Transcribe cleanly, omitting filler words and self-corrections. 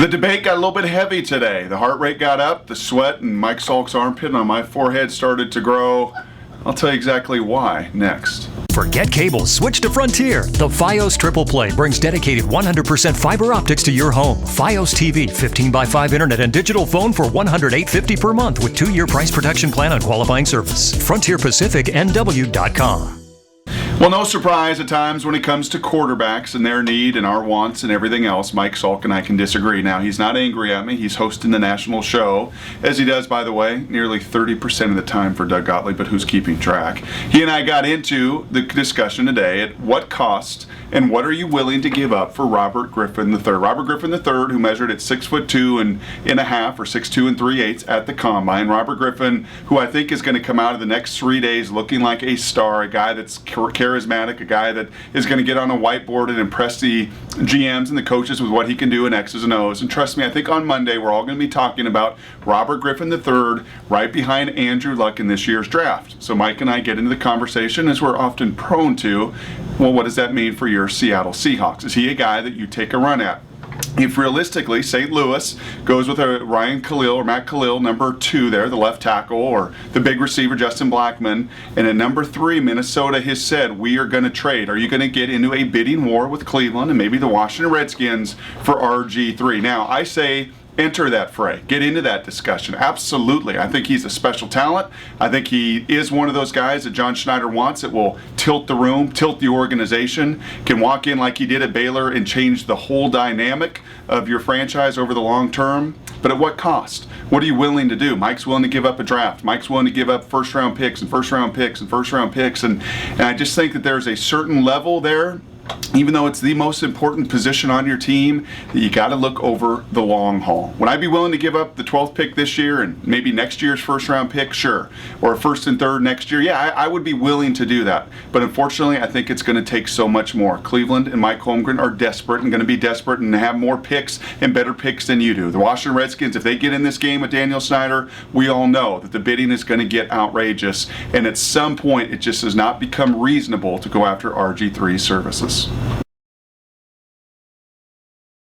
The debate got a little bit heavy today. The heart rate got up, the sweat and Mike Salk's armpit on my forehead started to grow. I'll tell you exactly why next. Forget cable, switch to Frontier. The Fios Triple Play brings dedicated 100% fiber optics to your home. Fios TV, 15x5 internet and digital phone for $108.50 per month with 2-year price protection plan on qualifying service. FrontierPacificNW.com. Well, no surprise at times when it comes to quarterbacks and their need and our wants and everything else, Mike Salk and I can disagree. Now, he's not angry at me. He's hosting the national show, as he does, by the way, nearly 30% of the time for Doug Gottlieb, but who's keeping track? He and I got into the discussion today at what cost and what are you willing to give up for Robert Griffin III? Robert Griffin III, who measured at 6'2" and a half or 6'2" 3/8" at the combine. Robert Griffin, who I think is going to come out of the next 3 days looking like a star, a guy that's charismatic, a guy that is going to get on a whiteboard and impress the GMs and the coaches with what he can do in X's and O's. And trust me, I think on Monday we're all going to be talking about Robert Griffin III right behind Andrew Luck in this year's draft. So Mike and I get into the conversation, as we're often prone to. Well, what does that mean for your Seattle Seahawks? Is he a guy that you take a run at? If realistically St. Louis goes with a Ryan Khalil or Matt Khalil, number 2 there, the left tackle, or the big receiver Justin Blackmon, and at number 3, Minnesota has said, we are going to trade. Are you going to get into a bidding war with Cleveland and maybe the Washington Redskins for RG3? Now, I say enter that fray. Get into that discussion. Absolutely. I think he's a special talent. I think he is one of those guys that John Schneider wants that will tilt the room, tilt the organization, can walk in like he did at Baylor and change the whole dynamic of your franchise over the long term. But at what cost? What are you willing to do? Mike's willing to give up a draft. Mike's willing to give up first-round picks and first-round picks and first-round picks. And I just think that there's a certain level there, even though it's the most important position on your team, that you got to look over the long haul. Would I be willing to give up the 12th pick this year and maybe next year's first round pick? Sure. Or a first and third next year? Yeah, I would be willing to do that. But unfortunately, I think it's going to take so much more. Cleveland and Mike Holmgren are desperate and going to be desperate and have more picks and better picks than you do. The Washington Redskins, if they get in this game with Daniel Snyder, we all know that the bidding is going to get outrageous. And at some point, it just does not become reasonable to go after RG3's services.